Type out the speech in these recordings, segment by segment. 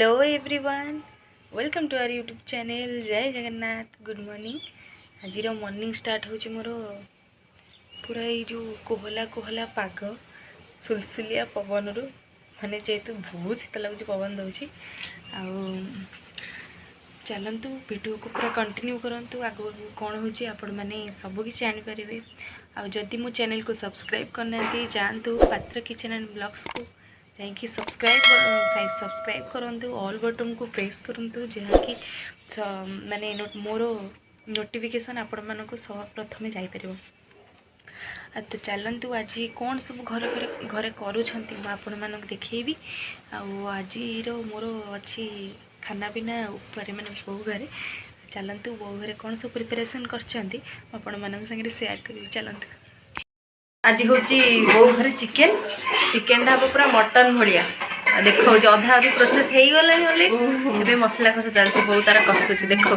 Hello everyone, welcome to our YouTube channel. जय Jagannath. Good morning. आज morning start हो मोर पूरा ये कोहला कोहला पाग सुलसुलिया पवन रु माने जेहेतु बहुत शीत लगुच पवन दौर चलतु वीडियो को पूरा कंटिन्यू करंतु आगो कौन हो आपण मैंने सबकि जानीपर। आदि मो चैनल को सब्सक्राइब करना जातु पात्र किचन एंड ब्लॉग्स को जाकि सब्सक्राइब करूँ, ऑल बटन को प्रेस करूँ जहाँकि माने मोर नोटिफिकेशन आपण मानक प्रथमे जापर। तो चलतु आज कौन सब घर घरे करुँच मैं देखी। आज मोर अच्छी खाना पीना उपर मैंने बो घरे। चलतु बो घरे कौन सब प्रिपेरेसन कर सेयार करी। चलतु आज हूँ बो घर चिकेन चिकेन हम पूरा मटन भाया देखा अधा अधी प्रोसेस हो गला ए मसला कषा चलती बो तार कषुच देखा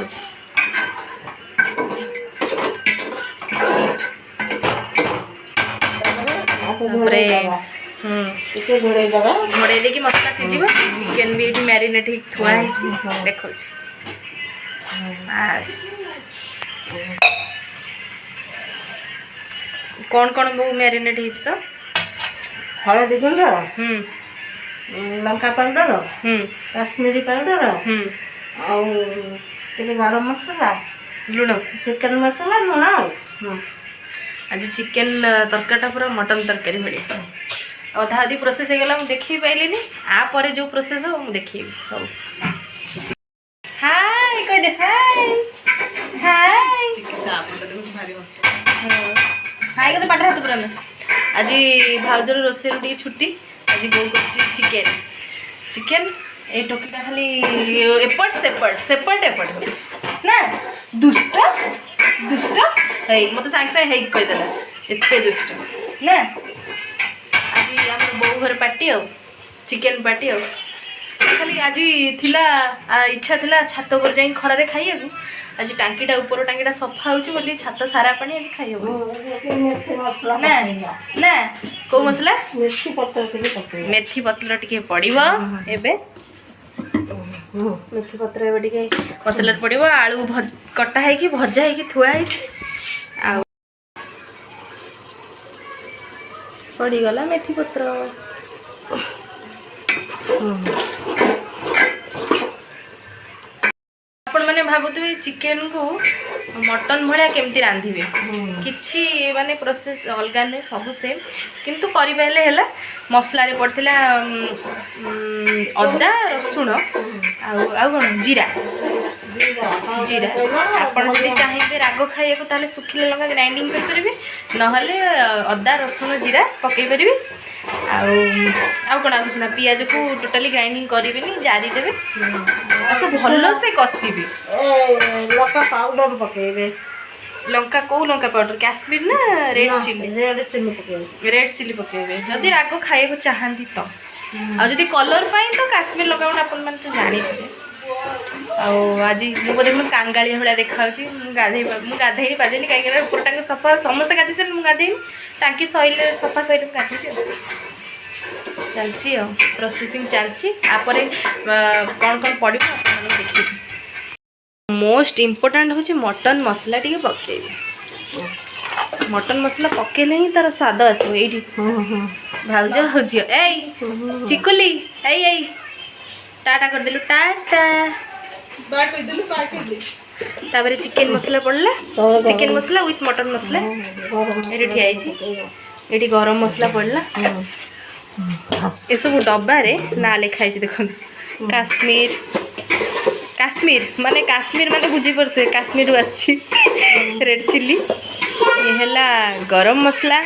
घोड़े देखिए मसला सीझ चिकेन भी ये मैरिनेट हो थुआ देखा कौन कौन वो मैरिनेट हो तो हलदी गुंड लंका पाउडर काश्मीरी पाउडर आउ गरम मसला लुण चिकेन मसला लुण। आज चिकेन तरकारीटा पूरा मटन तरकारी भाया अधा अधी प्रोसेस हो गला देखी पाइलिनी। आपर जो प्रोसेस हो मुझे देखी सब। हाय कह दे हाय हाय हाय के पाटे हाथ पूरा आज भाउजर रोषेर टी छुट्टी। आज बो कर चिकेन चिकेन ये टोकीटा खाली एपट सेपट सेपट एपट ना दुष्ट दुष्ट है मत सांगे सांगे कहीदेला एत दुष्ट ना। आज आम बो घर पार्टी आ चिकेन पार्टी आ खाली आज थिला इच्छा थिला छात पर जाई खरा खाइया आज टांकीटा ऊपर टांकीटा सफा हो छात सारा पानी आज खाई ना ना कौ मसला मेथी पत्र टिके पड़िबो एबे मेथी पत्र एबे टिके मसला पड़िबो आलू कटा है कि भजा है कि थुआ है आ पड़ी गला मेथी पत्र। आपण मैंने भावुवे चिकेन को मटन भाया केमती रांधिबे किछि माने प्रोसेस अलग नुहे सब सेम किंतु करिबाले हैला मसला रे पड़थिला अदा रसुण आ कोन जीरा जीरा आपण जदि चाहिबे राग खाइया ताले सुखिले लंका ग्राइंडिंग कर परिबे नहले अदा रसुण जीरा पकई परिबे आउ कौन कुछ ना पियाज को टोटाली ग्राइंडिंग करेंगे जारी देवे भल से कषिबे लंका पाउडर पकेबे लंका कौ लंका पाउडर काश्मीर ना रेड चिली रेड चिली पकेबे जदि राग खाइबा चाहती तो आदि कलर पाई तो काश्मीर लंका आपण मैंने तो जानी आज मुझे देखो कांगाली भाया देखा गाधे पादेनी कहीं ऊपर टांग सफा समस्त गाधे सारे मुझे गाधे टांकी सैले सफा सैले गाधे चलची प्रोसेसिंग चलची आपरे कौन कौन पड़ो देखिए। मोस्ट इम्पोर्टाट हूँ मटन मसला टी पकेबे मटन मसला पकेले ही तार स्वाद आसो ये भाउज हो झी ए चिकुली ए टाटा करदेलु टाटा तापर चिकेन मसला पड़ला चिकेन मसला विथ मटन मसला ये ठिया ये गरम मसला पड़ला ये सब डब्बा रे ना लिखाई देखो काश्मीर काश्मीर माने काश्मीर माने बुझी पड़े काश्मीर आसी रेड चिल्ली ये हैला गरम मसला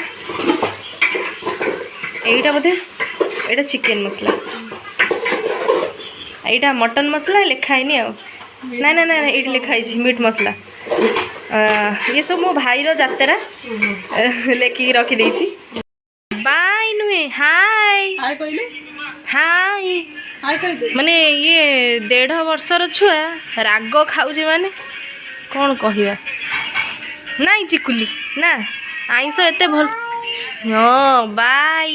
यहीटा बोधे यहाँ चिकेन मसला यहाँ मटन मसला लिखाईनी ना ना ना ये लिखाई मीट मसला ये सब मो भाई जातेरा लेखिक रखीदे। बाय नुहे हाय हाय कहले हाय हाय कह माने ये 1.5 वर्षर छुआ राग खाऊे माने कौन कहवा नाई चिकुली ना आईस एते भल हाँ बाय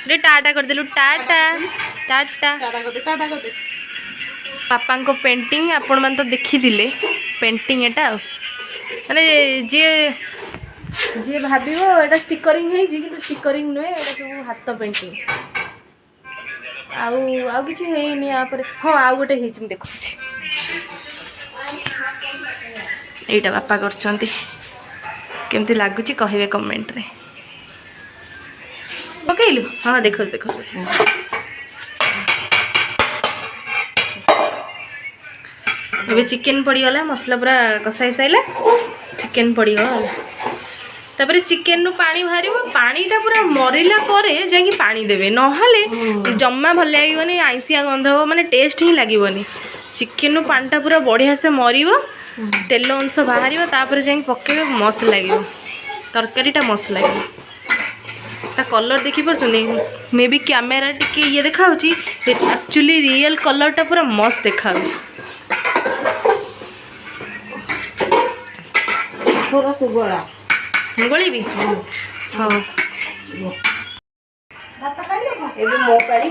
रे टाटा करदेलु टाटा। टाटा टाटा कर दे बापा को पेंटिंग आपण मैंने तो देखी पेंटिंग एटा माने जी जी भाव एटा स्टिकरिंग है स्टिकरिंग नुहे एटा सब हाथ पेंटिंग आउ किसी है हाँ आउ गोटे है देखो यहीटा बापा करमती लगुच कहे कमेंट रे पकईलु हाँ देख देख अबे चिकेन पड़गला मसला पूरा कषाई साइला चिकेन पड़गला तापर चिकेन नु पानी बाहर पानीटा पूरा मरला जाकि पानी देवे नहले जम्मा भल लगे आईसिया गंध हम माने टेस्ट ही लगे चिकेन नु पानीटा पूरा बढ़िया से मर तेल अंश बाहर तापर जा पकेबे मस्त लगे तरकारीटा मस्त लगे ता कलर देखी पार्टी मे बी कैमेरा टिके ये देखा एक्चुअली रियल कलरटा पूरा मस्त देखा गोली भी हाँ एबे मो पारी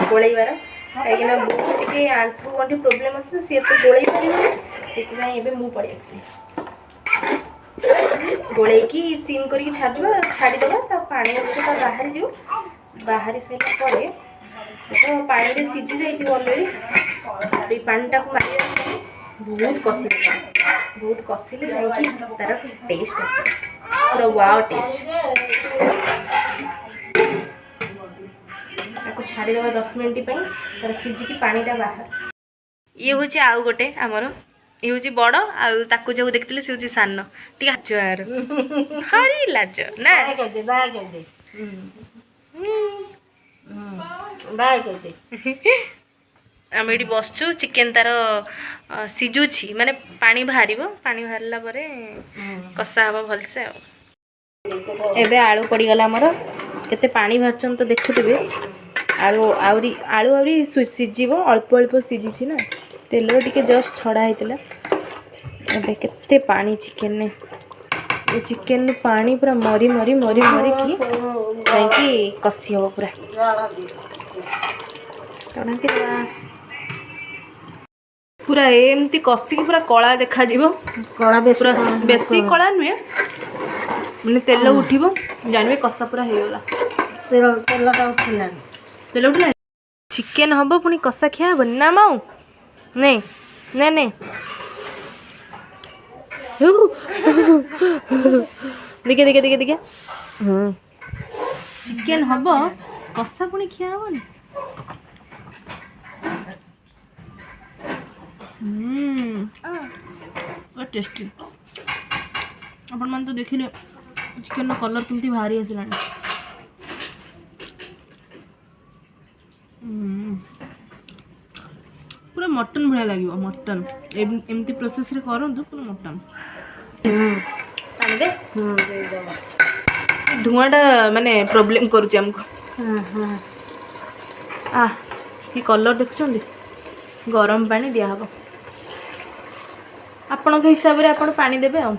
गोलैबार कहीं बहुत आंठू गंठी प्रोब्लेम अच्छे सी तो गोल पारे से मु पड़े आस गोलैकी सीम करके छाड़ीदेवा पानी अंश बाहरी जो बाहरी सारा पर से पानी में सीझी जाइए अलरेडी से पानीटा को मार बहुत कषिले जाकि तार टेस्ट आस पूरा वाओ टेस्ट छाड़ीदेवा 10 मिनट तार सीझिकी पानीटा बाहर ये हूँ आउ गोटे आमर ये हूँ बड़ आकु जो देखते सी हूँ सान टी लाज भारी लाज ना आम ये बसचु चिकेन तार सीझुची माने पानी बाहरला कषा हम भलसे एबे आलू पड़गला आमर केते पानी बाहर तो देखुवे आलू आउरी सीझ अल्प अल्प सीझी ना तेल टिके जस्ट छड़ा होता एबे केते पानी चिकेन ने चिकेन पानी पूरा मरी मरी मरी मरी कि कहीं कषि हम पूरा पूरा एमती कषिकी पूरा कला देखा कला पूरा बेसी कला नुहे मैंने तेल उठिबो जानवे कषा पूरा होगला तेल उठला चिकेन हम पुणी कषा खिया हे ना माऊ नहीं नहीं नहीं देखे देखे देखे देखे चिकेन हम कषा पुणी खिया हेनी टेस्टी आपण मैंने तो देखिले चिकेन कलर केमती भारी आसला पूरा मटन भाया लगे मटन एमती प्रोसेस रे करंतु पूरा मटन दे धुआंटा माने प्रॉब्लम करुचे हमको ये कलर देखुं गरम पानी दिया हबो आपण के हिसाब रे आपण पानी देबे आ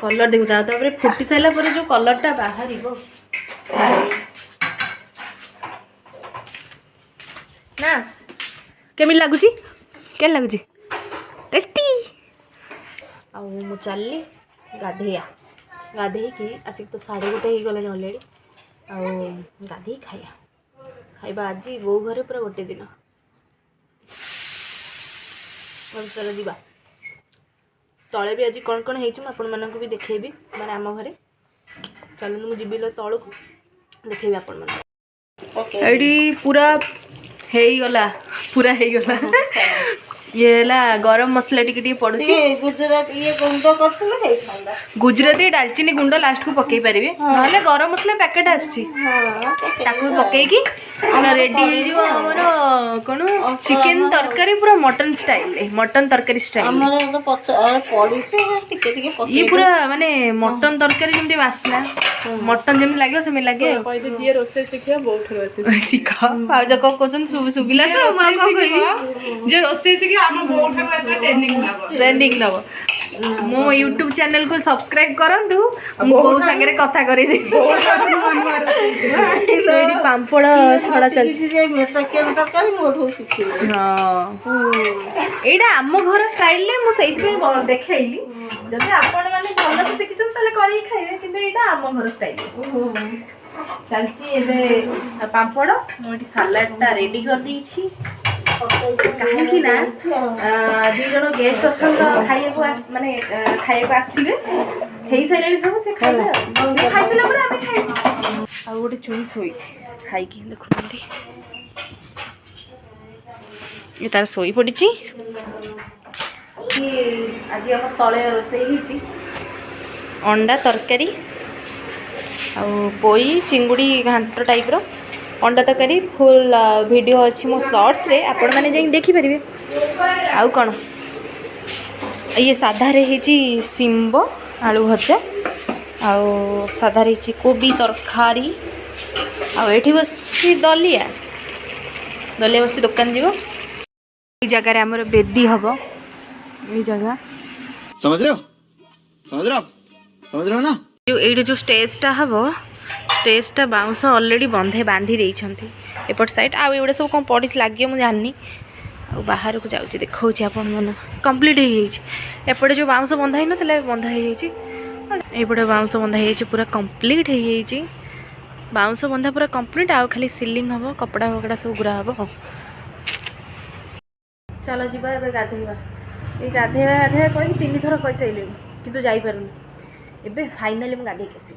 कलर देखु तापर फुटी सारा पर जो कलरटा बाहर ना केमी लगुच के लगुच टेस्टी आउ चलली गाधेया गाधे आसिक तो 1:30 हो गला अलरेडी गाधे खाइबा आज बो घरे पूरा गोटे दिन चल दिबा तले भी आज कौन कौन है भी देखेबी माने आम घरे चलो मुझे जीवी तल को देखेबी आपण मन पूरा हे गला पूरा हे गला ये है गरम मसला टी पड़ुची गुजराती डालचीनी गुंड लास्ट को पकई पारे ना गरम मसला पैकेट आसची पकईकी रेडी हो कौन चिकेन तरकारी पूरा मटन स्टाइल मटन तरकारी स्टाइल ये पूरा माने मटन तरकारी जमी बासना मटन जमी लगे सेम लगे जी रोसे शिखा बहुत शिख कौन सुबिला तो ट्रेनिंग नब मो यूट्यूब चैनल को सब्सक्राइब करंतु मो संगे कथा करी दे एडी पांपड़ छड़ा चल एटा आम घर स्टाइल ले मु सेइथे देखाइली जदि आपण माने भल से शिखिछन तले करी खाइबे किंतु एटा आम घर स्टाइल चलची एबे पांपड़ मो एटी सलाड ता रेडी कर देछि कहीं ना दी जन गेस्ट अच्छा खाइबा माने खाइबा आसीबे हेई साइले सब से खाइबे से खाइ साइले पर आमे खाइ आ गोटे चुई सोई खाइ कि देखुंती ये तार सोई पड़ी कि आज हम तले रोसई होची अंडा तरकारी आ पोई चिंगुड़ी घांट टाइप रो अंडा तरकारी फुल वीडियो अच्छी मो शॉर्ट्स रे आपण माने जाई देखि परिबे आउ कोन ये साधा रे हेची सिंबो आलू भजा आउ साधा रे हेची कोबी तरकारी आउ एठी बस दलिया दलिया बस दुकान जीवो ई जगह रे हमर बेदी हबो ई जगह समझ रहे हो समझ रहे हो ना जो एठी जो स्टेजटा हबो स्टेजटा बाउंस ऑलरेडी बंधे बांधी देइछंती एपट साइड आ एवडे सब कोन पडिस लागियो मु जाननी आ बाहर को जाउची देखौची आपन मन कंप्लीट हे गेछि एपटे जो बाउंस बंधा ही नथले बंधा हे गेछि एपटे बाउंस बंधा हे गेछि पूरा कंप्लीट हे गेछि बाउंस बंधा पूरा कंप्लीट आ खाली सीलिंग हबो कपड़ा वगड़ा सब गुरा हबो चलो जीवा एबे गाधेइबा ए गाधेइबा कोइ 3 थर कहि सैलेनी किंतु जाई पारुनी एबे फाइनली मु गाधे केसी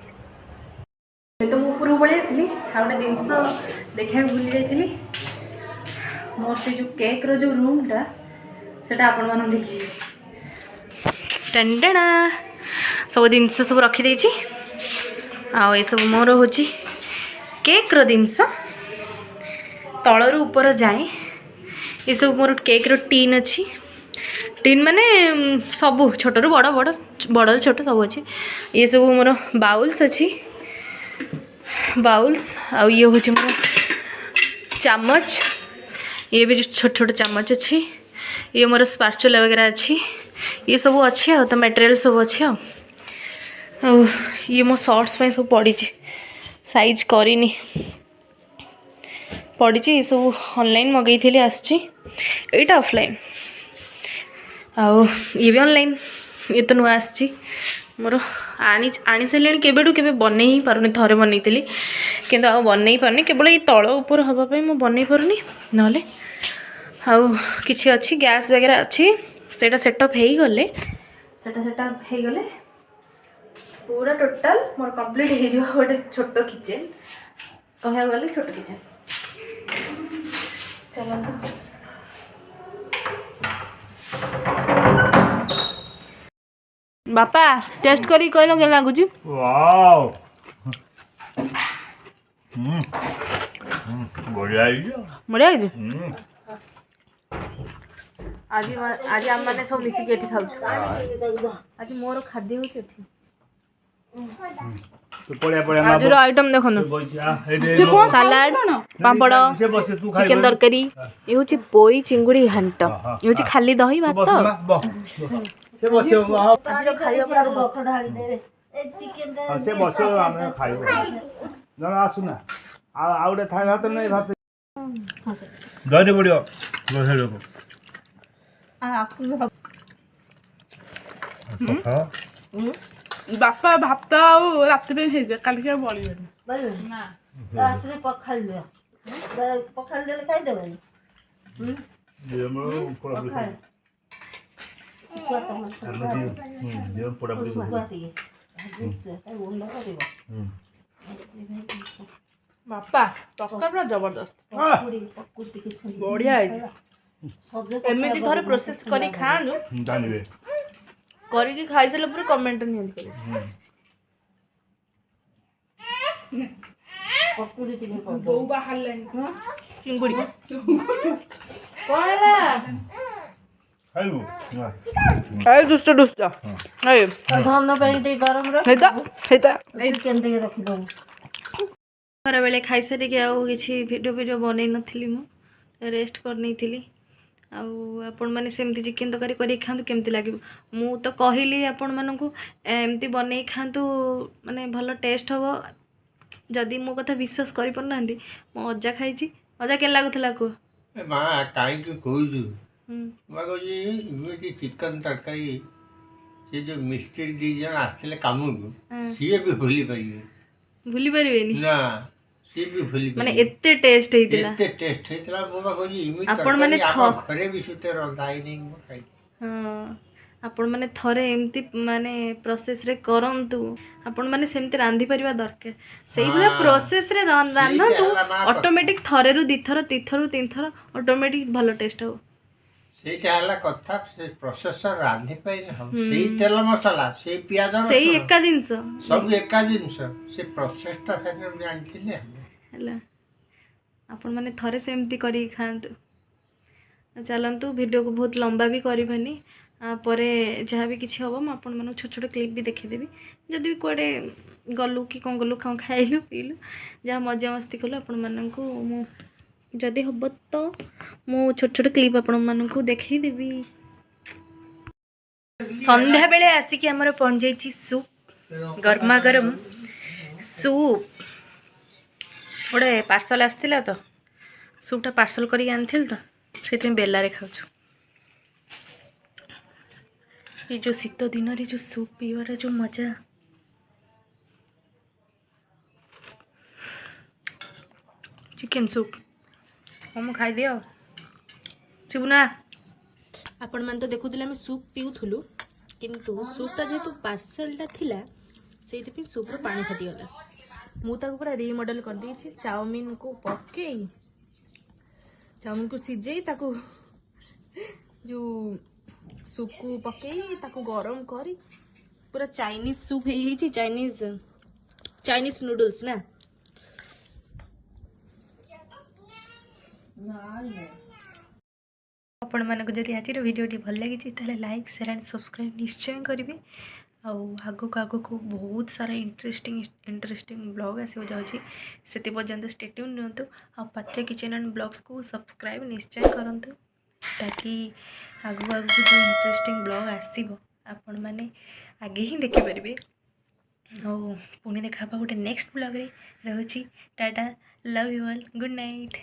तो मु ऊपर बड़े आसली आउटे जिनस देखा भूली जाइली मोर से जो केक रो जो रूमटा सेटा आपण मान देखी टंडना सब जिनस सब रखी देछि आ ए सब मोर होची केक रो जिनस तळरु ऊपर जाए ये सब मोर केक रो टीन अछि टीन माने सब छोटरू बड़ बड़ बड़ छोट सब अच्छे ये सब मोर बाउल्स अच्छी बाउल्स आ ये हूँ मोर चम्मच ये भी जो छोट छोट चम्मच अच्छी ये मोर स्पाचुला वगैरह अच्छी ये सब अच्छे आ तो मटेरियल सब अच्छे आ ये मो शॉर्ट्स पे सब पड़ी साइज करनी पड़ी ये सब ऑनलाइन मगई थी आसटा ऑफलाइन आउ ये भी ऑनलाइन ये तो नुआ आसी मोर आनी सारे केबेठू केबे बनै ही पारुनी थरे बनईली किंतु आ बनै पारुनी केवल ये तल ऊपर हवाई मु बनै पारुनी नले आउ किछि अच्छी गैस वगैरह अच्छी सेटा सेटअप हो गले सेटअप हो गले पूरा टोटाल मोर कंप्लीट हो जो गोटे छोट किचन कह गले छोट किचन चलते बापा टेस्ट करी कहलो के लागुची वाओ बढ़िया बढ़िया आज आम मैंने सब मिसिक एठी खाऊ आज मोर खाद्य होची एठी आज रो आइटम देखो सलाड पापड़ चिकन तरकारी ये होची पोई चिंगुड़ी घांट ये होची खाली दही भात से बसियो खाइबा पर बख ढाल दे रे ए चिकन दा से बसियो आमे खाइबो न आसुना आउडे थाई भात नै भात दही पड़ियो बसे लोक बापा भात आउ राति पे हे काली के बळिबेनी बल ना रात रे पखाल दे पखाल दे खाइ देबे जेमो पोड़ा पखाल पोड़ा बापा तक्का पूरा जबरदस्त बढ़िया एमती थोड़े प्रोसेस करी खानु जानिबे करी खाई सारे पूरे कमेंट नहीं करे पकुड़ी टिके कर बो बाहर लाइन चिंगुड़ी खाइबो ए दुष्ट दुष्ट ए धन पे टे गरम रे हेता हेता चिकन टे रखि दो खरा बेले खाई सारी के आउ किछि वीडियो बनई नथिली मु रेस्ट कर नहीं थिली ଆଉ ଆପଣମାନେ ସେମିତି ଚିକେନ୍ ତରକାରୀ କରିକି ଖାଆନ୍ତୁ କେମିତି ଲାଗିବ। ମୁଁ ତ କହିଲି ଆପଣମାନଙ୍କୁ ଏମିତି ବନେଇ ଖାଆନ୍ତୁ ମାନେ ଭଲ ଟେଷ୍ଟ ହେବ। ଯଦି ମୋ କଥା ବିଶ୍ୱାସ କରିପାରୁନାହାନ୍ତି, ମୋ ଅଜା ଖାଇଛି। ଅଜା କେମିତି ଲାଗୁଥିଲା କୁହ? ମା କାହିଁକି କହୁଛୁ? ହୁଁ ମୁଁ କହୁଛି ଏମିତି ଚିକେନ୍ ତରକାରୀ ସେ ଯେଉଁ ମିସ୍ତ୍ରୀ 2 ଜଣ ଆସିଥିଲେ କାମକୁ ସିଏ ବି ଭୁଲି ପାରିବେ ଭୁଲି ପାରିବେନି ନା, ସିଏ ବି ଭୁଲି ମାନେ ପାରିବେ। ଏତେ ଟେଷ୍ଟ ହେଇଥିଲା। ଏତେ ଟେଷ୍ଟ ହେଇଥିଲା। ମୁଁ ବା କହୁଛି ଏମିତି ଆପଣମାନେ ତରକାରୀ ଆମ ଘରେ ବି ସୁତେ ରନ୍ଧା ହେଇନି ମୁଁ ଖାଇଛି। ହଁ ଆପଣମାନେ ଥରେ ଏମିତି ମାନେ ପ୍ରୋସେସ୍ରେ କରନ୍ତୁ। ଆପଣମାନେ ସେମିତି ରାନ୍ଧିପାରିବା ଦରକାର। ସେଇଭଳିଆ ହଁ, ପ୍ରୋସେସ୍ରେ ରାନ୍ଧନ୍ତୁ, ସେଇଟା ହେଲା ମା କଥା। ଅଟୋମେଟିକ୍ ଥରେରୁ 2 ଥର 3 ଥରରୁ 3 ଥର ଅଟୋମେଟିକ୍ ଭଲ ଟେଷ୍ଟ ହେବ। ସେଇଟା ହେଲା କଥା। ସେ ପ୍ରୋସେସର ରାନ୍ଧି ପାଇଲେ ହବ। ସେଇ ତେଲ ମସଲା, ସେଇ ପିଆଜ ସେଇ ରସୁଣ ଏକା ଜିନିଷ ସବୁ ଏକା ଜିନିଷ। ସେ ପ୍ରୋସେସଟା ସେଦିନ ଜାଣିଥିଲେ ହବ। ହେଲା। ଆପଣମାନେ ଥରେ ସେମିତି କରିକି ଖାଆନ୍ତୁ। ଚାଲନ୍ତୁ, ଭିଡ଼ିଓକୁ ବହୁତ ଲମ୍ବା ବି କରିବନି। ପରେ ଯାହା ବି କିଛି ହେବ ମୁଁ ଆପଣମାନଙ୍କୁ ଛୋଟ ଛୋଟ କ୍ଲିପ୍ ବି ଦେଖେଇଦେବି। ଯଦି ବି କୁଆଡ଼େ ଗଲୁ କି କ'ଣ ଗଲୁ, କ'ଣ ଖାଇଲୁ ପିଇଲୁ, ଯାହା ମଜାମସ୍ତି କଲୁ, ଆପଣମାନଙ୍କୁ ମୁଁ ଯଦି ହେବ ତ ମୁଁ ଛୋଟ ଛୋଟ କ୍ଲିପ୍ ଆପଣମାନଙ୍କୁ ଦେଖେଇଦେବି। ସନ୍ଧ୍ୟାବେଳେ ଆସିକି ଆମର ପହଞ୍ଚାଇଛି ସୁପ୍, ଗରମା ଗରମ ସୁପ୍। ଗୋଟେ ପାର୍ସଲ ଆସିଥିଲା ତ, ସୁପ୍ଟା ପାର୍ସଲ କରିକି ଆଣିଥିଲି ତ, ସେଥିପାଇଁ ବେଲାରେ ଖାଉଛୁ। ଏ ଯେଉଁ ଶୀତ ଦିନରେ ଯେଉଁ ସୁପ୍ ପିଇବାର ଯେଉଁ ମଜା। ଚିକେନ୍ ସୁପ୍ ହଁ ମୁଁ ଖାଇଦିଏ ଆଉ। ଶିବୁନା, ଆପଣମାନେ ତ ଦେଖୁଥିଲେ ଆମେ ସୁପ୍ ପିଉଥିଲୁ, କିନ୍ତୁ ସୁପ୍ଟା ଯେହେତୁ ପାର୍ସଲଟା ଥିଲା ସେଇଥିପାଇଁ ସୁପ୍ର ପାଣି ଫାଟିଗଲା। ମୁଁ ତାକୁ ପୁରା ରିମଡ଼େଲ୍ କରିଦେଇଛି। ଚାଉମିନକୁ ପକେଇ, ଚାଉମିନକୁ ସିଝେଇ ତାକୁ ଯେଉଁ ସୁପ୍କୁ ପକେଇ ତାକୁ ଗରମ କରି ପୁରା ଚାଇନିଜ୍ ସୁପ୍ ହେଇଯାଇଛି। ଚାଇନିଜ୍ ନୁଡଲ୍ସ ନା। ଆପଣମାନଙ୍କୁ ଯଦି ଆଜିର ଭିଡ଼ିଓଟି ଭଲ ଲାଗିଛି ତାହେଲେ ଲାଇକ୍, ସେୟାର ଆଣ୍ଡ ସବସ୍କ୍ରାଇବ୍ ନିଶ୍ଚୟ କରିବେ। ଆଉ ଆଗକୁ ଆଗକୁ ବହୁତ ସାରା ଇଣ୍ଟରେଷ୍ଟିଂ ବ୍ଲଗ୍ ଆସିବାକୁ ଯାଉଛି। ସେଥି ପର୍ଯ୍ୟନ୍ତ ଷ୍ଟେ ଟ୍ୟୁନ୍ ରୁହନ୍ତୁ। ଆଉ ପାତ୍ର କିଚେନ୍ ଆଣ୍ଡ ବ୍ଲଗ୍ସକୁ ସବସ୍କ୍ରାଇବ୍ ନିଶ୍ଚୟ କରନ୍ତୁ, ତାକି ଆଗକୁ ଆଗକୁ ଯେଉଁ ଇଣ୍ଟରେଷ୍ଟିଂ ବ୍ଲଗ୍ ଆସିବ ଆପଣମାନେ ଆଗେ ହିଁ ଦେଖିପାରିବେ। ଆଉ ପୁଣି ଦେଖା ହେବା ଗୋଟେ ନେକ୍ସଟ ବ୍ଲଗ୍ରେ। ରହୁଛି tata, love you all, good night.